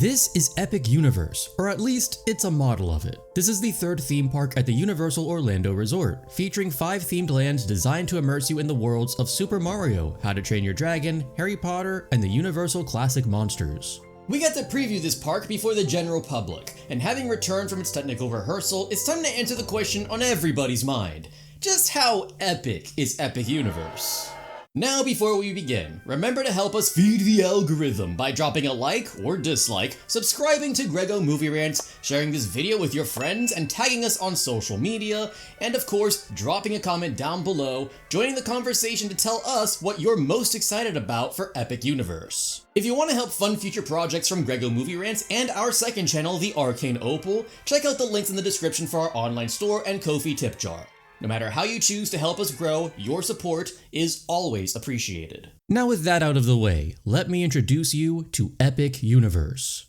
This is Epic Universe, or at least it's a model of it. This is the third theme park at the Universal Orlando Resort, featuring 5 themed lands designed to immerse you in the worlds of Super Mario, How to Train Your Dragon, Harry Potter, and the Universal Classic Monsters. We got to preview this park before the general public, and having returned from its technical rehearsal, it's time to answer the question on everybody's mind. Just how epic is Epic Universe? Now before we begin, remember to help us feed the algorithm by dropping a like or dislike, subscribing to Grego Movie Rants, sharing this video with your friends, and tagging us on social media, and of course, dropping a comment down below, joining the conversation to tell us what you're most excited about for Epic Universe. If you want to help fund future projects from Grego Movie Rants and our second channel, The Arcane Opal, check out the links in the description for our online store and Ko-fi tip jar. No matter how you choose to help us grow, your support is always appreciated. Now with that out of the way, let me introduce you to Epic Universe.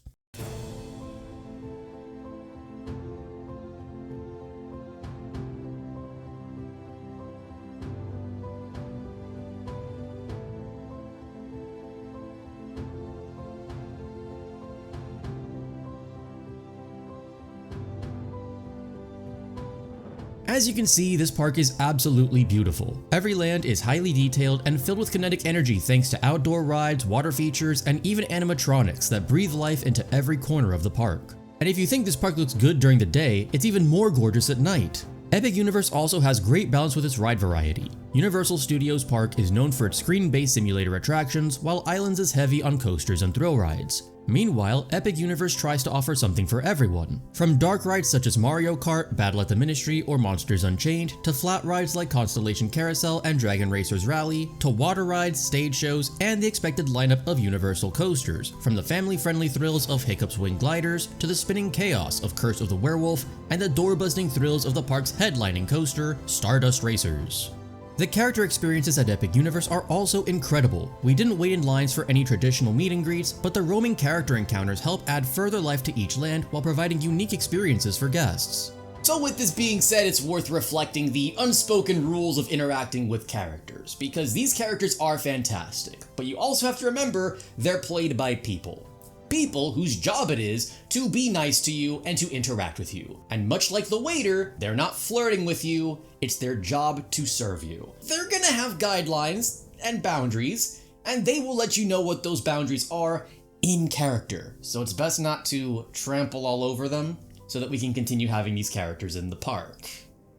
As you can see, this park is absolutely beautiful. Every land is highly detailed and filled with kinetic energy thanks to outdoor rides, water features, and even animatronics that breathe life into every corner of the park. And if you think this park looks good during the day, it's even more gorgeous at night. Epic Universe also has great balance with its ride variety. Universal Studios Park is known for its screen-based simulator attractions, while Islands is heavy on coasters and thrill rides. Meanwhile, Epic Universe tries to offer something for everyone. From dark rides such as Mario Kart, Battle at the Ministry, or Monsters Unchained, to flat rides like Constellation Carousel and Dragon Racers Rally, to water rides, stage shows, and the expected lineup of Universal coasters, from the family-friendly thrills of Hiccup's Wing Gliders, to the spinning chaos of Curse of the Werewolf, and the door-busting thrills of the park's headlining coaster, Stardust Racers. The character experiences at Epic Universe are also incredible. We didn't wait in lines for any traditional meet and greets, but the roaming character encounters help add further life to each land while providing unique experiences for guests. So with this being said, it's worth reflecting the unspoken rules of interacting with characters, because these characters are fantastic, but you also have to remember they're played by people. People whose job it is to be nice to you and to interact with you. And much like the waiter, they're not flirting with you, it's their job to serve you. They're gonna have guidelines and boundaries, and they will let you know what those boundaries are in character. So it's best not to trample all over them so that we can continue having these characters in the park.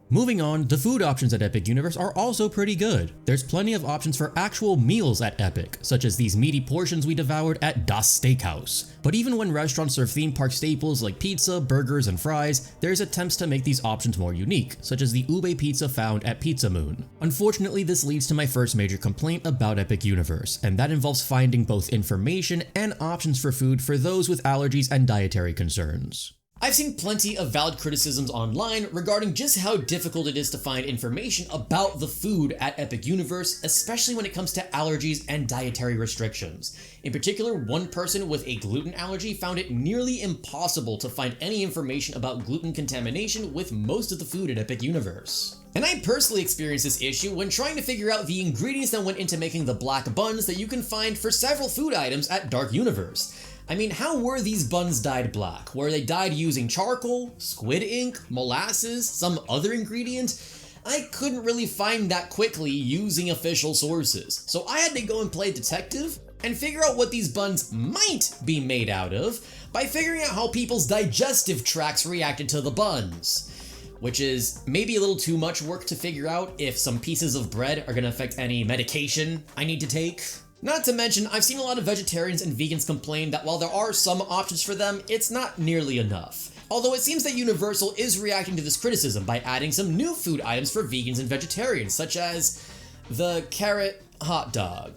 Moving on, the food options at Epic Universe are also pretty good. There's plenty of options for actual meals at Epic, such as these meaty portions we devoured at Das Steakhouse. But even when restaurants serve theme park staples like pizza, burgers, and fries, there's attempts to make these options more unique, such as the ube pizza found at Pizza Moon. Unfortunately, this leads to my first major complaint about Epic Universe, and that involves finding both information and options for food for those with allergies and dietary concerns. I've seen plenty of valid criticisms online regarding just how difficult it is to find information about the food at Epic Universe, especially when it comes to allergies and dietary restrictions. In particular, one person with a gluten allergy found it nearly impossible to find any information about gluten contamination with most of the food at Epic Universe. And I personally experienced this issue when trying to figure out the ingredients that went into making the black buns that you can find for several food items at Dark Universe. I mean, how were these buns dyed black? Were they dyed using charcoal, squid ink, molasses, some other ingredient? I couldn't really find that quickly using official sources, so I had to go and play detective and figure out what these buns might be made out of by figuring out how people's digestive tracts reacted to the buns. Which is maybe a little too much work to figure out if some pieces of bread are gonna affect any medication I need to take. Not to mention, I've seen a lot of vegetarians and vegans complain that while there are some options for them, it's not nearly enough. Although it seems that Universal is reacting to this criticism by adding some new food items for vegans and vegetarians, such as the carrot hot dog.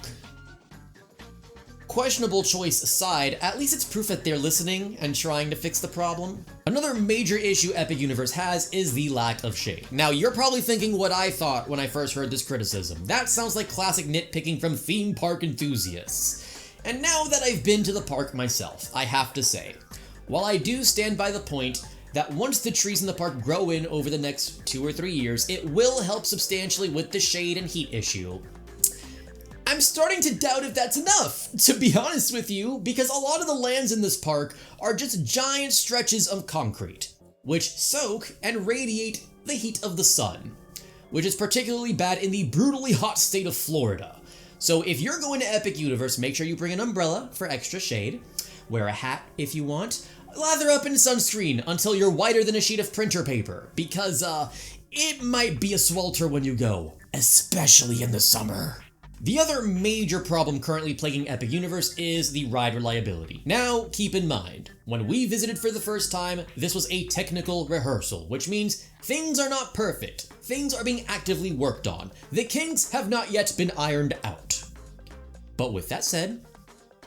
Questionable choice aside, at least it's proof that they're listening and trying to fix the problem. Another major issue Epic Universe has is the lack of shade. Now, you're probably thinking what I thought when I first heard this criticism. That sounds like classic nitpicking from theme park enthusiasts. And now that I've been to the park myself, I have to say, while I do stand by the point that once the trees in the park grow in over the next 2 or 3 years, it will help substantially with the shade and heat issue, I'm I'm starting to doubt if that's enough, to be honest with you, because a lot of the lands in this park are just giant stretches of concrete, which soak and radiate the heat of the sun, which is particularly bad in the brutally hot state of Florida. So if you're going to Epic Universe, make sure you bring an umbrella for extra shade, wear a hat if you want, lather up in sunscreen until you're whiter than a sheet of printer paper, because it might be a swelter when you go, especially in the summer. The other major problem currently plaguing Epic Universe is the ride reliability. Now, keep in mind, when we visited for the first time, this was a technical rehearsal, which means things are not perfect. Things are being actively worked on. The kinks have not yet been ironed out. But with that said,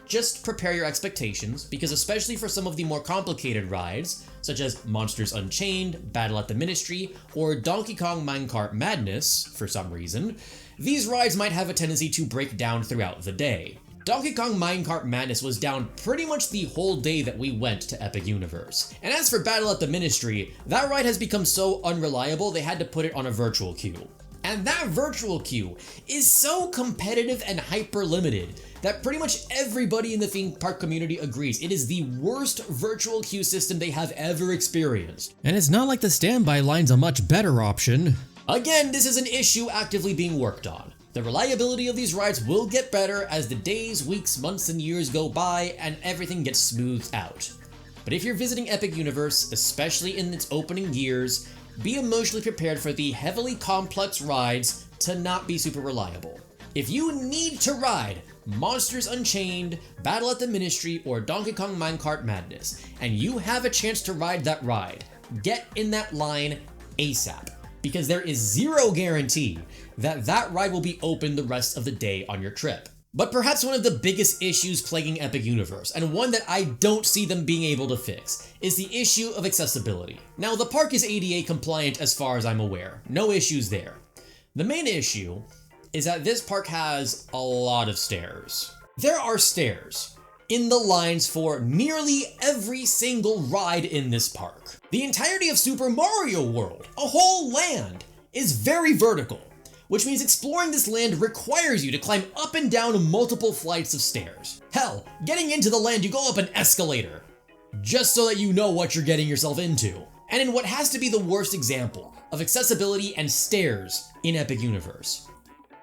just prepare your expectations, because especially for some of the more complicated rides, such as Monsters Unchained, Battle at the Ministry, or Donkey Kong Minecart Madness, for some reason, these rides might have a tendency to break down throughout the day. Donkey Kong Minecart Madness was down pretty much the whole day that we went to Epic Universe. And as for Battle at the Ministry, that ride has become so unreliable they had to put it on a virtual queue. And that virtual queue is so competitive and hyper-limited that pretty much everybody in the theme park community agrees it is the worst virtual queue system they have ever experienced. And it's not like the standby line's a much better option. Again, this is an issue actively being worked on. The reliability of these rides will get better as the days, weeks, months, and years go by and everything gets smoothed out. But if you're visiting Epic Universe, especially in its opening years, be emotionally prepared for the heavily complex rides to not be super reliable. If you need to ride Monsters Unchained, Battle at the Ministry, or Donkey Kong Minecart Madness, and you have a chance to ride that ride, get in that line ASAP, because there is zero guarantee that that ride will be open the rest of the day on your trip. But perhaps one of the biggest issues plaguing Epic Universe, and one that I don't see them being able to fix, is the issue of accessibility. Now, the park is ADA compliant as far as I'm aware. No issues there. The main issue is that this park has a lot of stairs. There are stairs in the lines for nearly every single ride in this park. The entirety of Super Mario World, a whole land, is very vertical, which means exploring this land requires you to climb up and down multiple flights of stairs. Hell, getting into the land you go up an escalator, just so that you know what you're getting yourself into. And in what has to be the worst example of accessibility and stairs in Epic Universe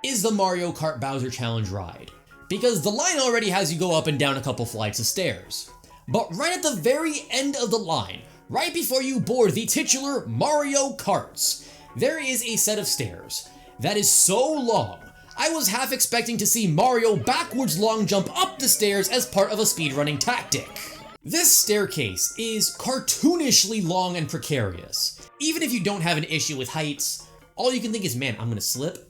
is the Mario Kart Bowser Challenge ride, because the line already has you go up and down a couple flights of stairs. But right at the very end of the line, right before you board the titular Mario Karts, there is a set of stairs that is so long, I was half expecting to see Mario backwards long jump up the stairs as part of a speedrunning tactic. This staircase is cartoonishly long and precarious. Even if you don't have an issue with heights, all you can think is, man, I'm gonna slip,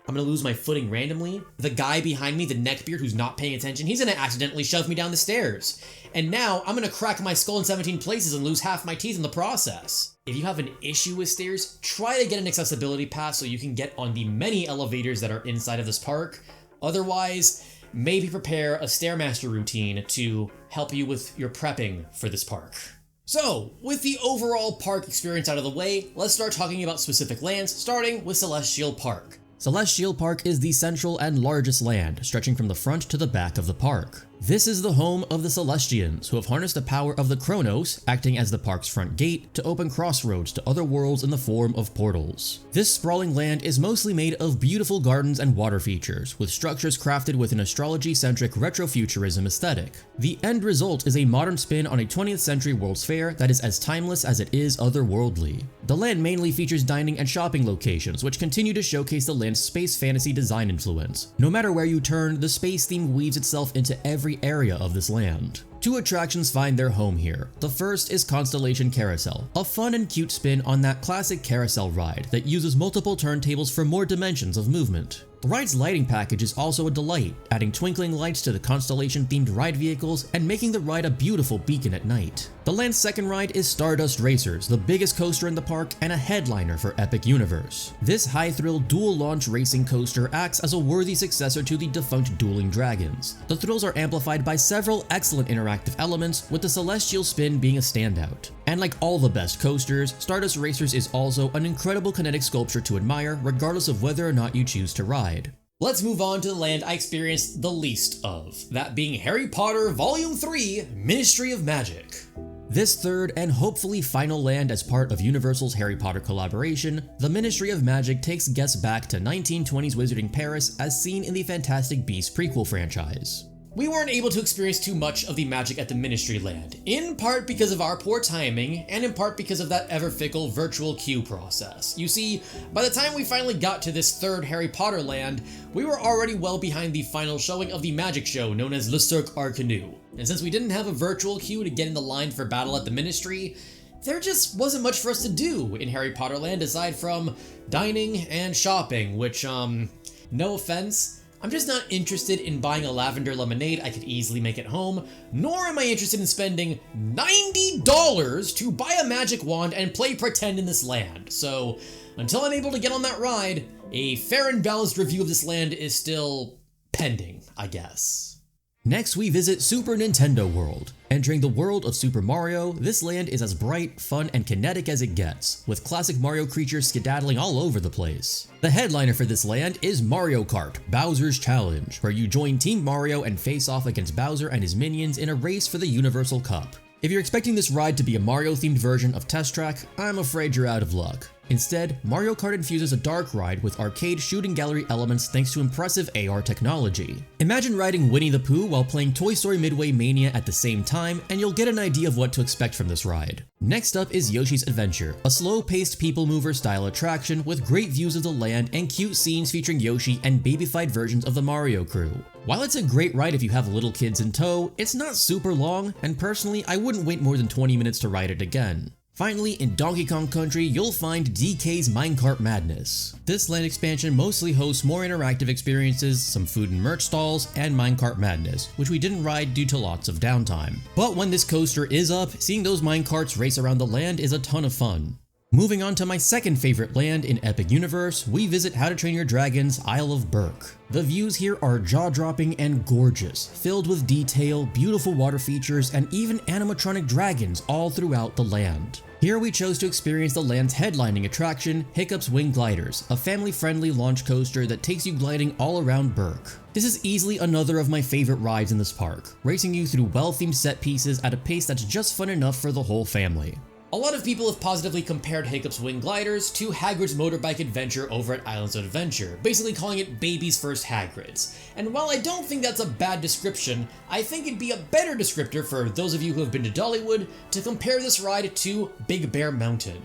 I'm gonna lose my footing randomly. The guy behind me, the neckbeard who's not paying attention, he's gonna accidentally shove me down the stairs. And now I'm gonna crack my skull in 17 places and lose half my teeth in the process. If you have an issue with stairs, try to get an accessibility pass so you can get on the many elevators that are inside of this park. Otherwise, maybe prepare a Stairmaster routine to help you with your prepping for this park. So, with the overall park experience out of the way, let's start talking about specific lands, starting with Celestial Park. Celestial Park is the central and largest land, stretching from the front to the back of the park. This is the home of the Celestians, who have harnessed the power of the Chronos, acting as the park's front gate, to open crossroads to other worlds in the form of portals. This sprawling land is mostly made of beautiful gardens and water features, with structures crafted with an astrology-centric retrofuturism aesthetic. The end result is a modern spin on a 20th century World's Fair that is as timeless as it is otherworldly. The land mainly features dining and shopping locations, which continue to showcase the land's space fantasy design influence. No matter where you turn, the space theme weaves itself into every area of this land. Two attractions find their home here. The first is Constellation Carousel, a fun and cute spin on that classic carousel ride that uses multiple turntables for more dimensions of movement. The ride's lighting package is also a delight, adding twinkling lights to the Constellation-themed ride vehicles and making the ride a beautiful beacon at night. The land's second ride is Stardust Racers, the biggest coaster in the park and a headliner for Epic Universe. This high-thrill dual-launch racing coaster acts as a worthy successor to the defunct Dueling Dragons. The thrills are amplified by several excellent interactive elements, with the Celestial Spin being a standout. And like all the best coasters, Stardust Racers is also an incredible kinetic sculpture to admire, regardless of whether or not you choose to ride. Let's move on to the land I experienced the least of, that being Harry Potter Volume 3, Ministry of Magic. This third and hopefully final land as part of Universal's Harry Potter collaboration, the Ministry of Magic takes guests back to 1920s Wizarding Paris as seen in the Fantastic Beasts prequel franchise. We weren't able to experience too much of the magic at the Ministry Land, in part because of our poor timing, and in part because of that ever-fickle virtual queue process. You see, by the time we finally got to this third Harry Potter land, we were already well behind the final showing of the magic show known as Le Cirque Arcanu. And since we didn't have a virtual queue to get in the line for battle at the Ministry, there just wasn't much for us to do in Harry Potter Land aside from dining and shopping, which, no offense, I'm just not interested in buying a lavender lemonade I could easily make at home, nor am I interested in spending $90 to buy a magic wand and play pretend in this land. So, until I'm able to get on that ride, a fair and balanced review of this land is still pending, I guess. Next, we visit Super Nintendo World. Entering the world of Super Mario, this land is as bright, fun, and kinetic as it gets, with classic Mario creatures skedaddling all over the place. The headliner for this land is Mario Kart Bowser's Challenge, where you join Team Mario and face off against Bowser and his minions in a race for the Universal Cup. If you're expecting this ride to be a Mario-themed version of Test Track, I'm afraid you're out of luck. Instead, Mario Kart infuses a dark ride with arcade shooting gallery elements thanks to impressive AR technology. Imagine riding Winnie the Pooh while playing Toy Story Midway Mania at the same time, and you'll get an idea of what to expect from this ride. Next up is Yoshi's Adventure, a slow-paced people mover style attraction with great views of the land and cute scenes featuring Yoshi and babyfied versions of the Mario crew. While it's a great ride if you have little kids in tow, it's not super long, and personally I wouldn't wait more than 20 minutes to ride it again. Finally, in Donkey Kong Country, you'll find DK's Minecart Madness. This land expansion mostly hosts more interactive experiences, some food and merch stalls, and Minecart Madness, which we didn't ride due to lots of downtime. But when this coaster is up, seeing those minecarts race around the land is a ton of fun. Moving on to my second favorite land in Epic Universe, we visit How to Train Your Dragon's Isle of Berk. The views here are jaw-dropping and gorgeous, filled with detail, beautiful water features, and even animatronic dragons all throughout the land. Here we chose to experience the land's headlining attraction, Hiccup's Wing Gliders, a family-friendly launch coaster that takes you gliding all around Berk. This is easily another of my favorite rides in this park, racing you through well-themed set pieces at a pace that's just fun enough for the whole family. A lot of people have positively compared Hiccup's Wing Gliders to Hagrid's motorbike adventure over at Islands of Adventure, basically calling it baby's first Hagrid's. And while I don't think that's a bad description, I think it'd be a better descriptor for those of you who have been to Dollywood to compare this ride to Big Bear Mountain.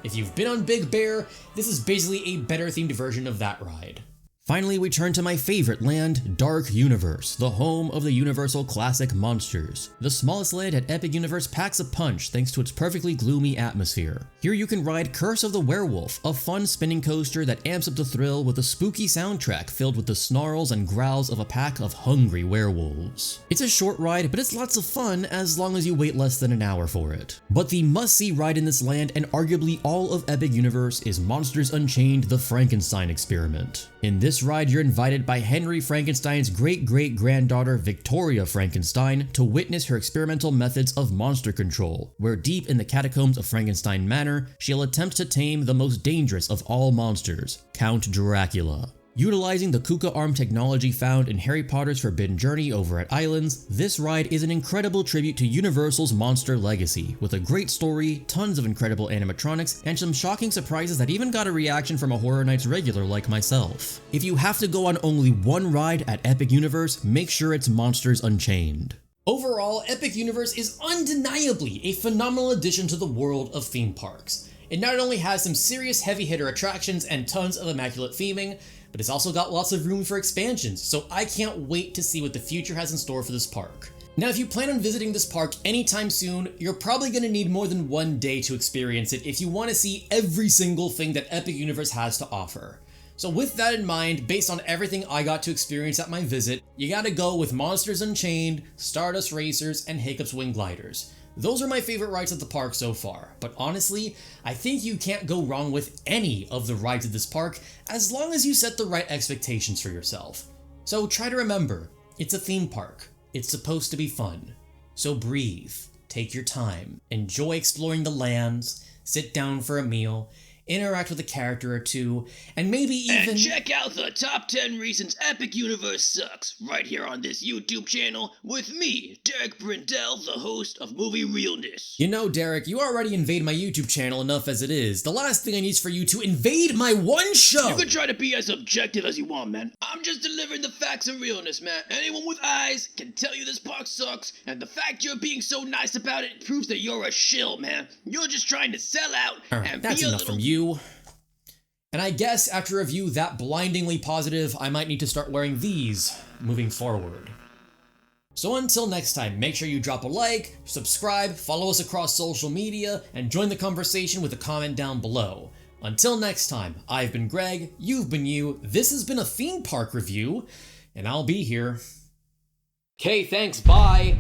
If you've been on Big Bear, this is basically a better themed version of that ride. Finally, we turn to my favorite land, Dark Universe, the home of the Universal classic monsters. The smallest land at Epic Universe packs a punch thanks to its perfectly gloomy atmosphere. Here you can ride Curse of the Werewolf, a fun spinning coaster that amps up the thrill with a spooky soundtrack filled with the snarls and growls of a pack of hungry werewolves. It's a short ride, but it's lots of fun as long as you wait less than an hour for it. But the must-see ride in this land and arguably all of Epic Universe is Monsters Unchained: The Frankenstein Experiment. In this ride, you're invited by Henry Frankenstein's great-great-granddaughter Victoria Frankenstein to witness her experimental methods of monster control, where deep in the catacombs of Frankenstein Manor, she'll attempt to tame the most dangerous of all monsters, Count Dracula. Utilizing the Kuka arm technology found in Harry Potter's Forbidden Journey over at Islands, this ride is an incredible tribute to Universal's monster legacy, with a great story, tons of incredible animatronics, and some shocking surprises that even got a reaction from a Horror Nights regular like myself. If you have to go on only one ride at Epic Universe, make sure it's Monsters Unchained. Overall, Epic Universe is undeniably a phenomenal addition to the world of theme parks. It not only has some serious heavy hitter attractions and tons of immaculate theming, but it's also got lots of room for expansions, so I can't wait to see what the future has in store for this park. Now, if you plan on visiting this park anytime soon, you're probably going to need more than one day to experience it if you want to see every single thing that Epic Universe has to offer. So with that in mind, based on everything I got to experience at my visit, you gotta go with Monsters Unchained, Stardust Racers, and Hiccup's Wing Gliders. Those are my favorite rides at the park so far, but honestly, I think you can't go wrong with any of the rides at this park as long as you set the right expectations for yourself. So try to remember, it's a theme park. It's supposed to be fun. So breathe, take your time, enjoy exploring the lands, sit down for a meal, interact with a character or two, and maybe even— And check out the top 10 reasons Epic Universe sucks right here on this YouTube channel with me, Derek Brindell, the host of Movie Realness. You know, Derek, you already invade my YouTube channel enough as it is. The last thing I need is for you to invade my one show! You can try to be as objective as you want, man. I'm just delivering the facts and realness, man. Anyone with eyes can tell you this park sucks, and the fact you're being so nice about it proves that you're a shill, man. You're just trying to sell out and That's be a enough little— from you. And I guess after a review that blindingly positive, I might need to start wearing these moving forward. So until next time, make sure you drop a like, subscribe, follow us across social media, and join the conversation with a comment down below. Until next time, I've been Greg, you've been you, this has been a theme park review, and I'll be here. Okay, thanks, bye!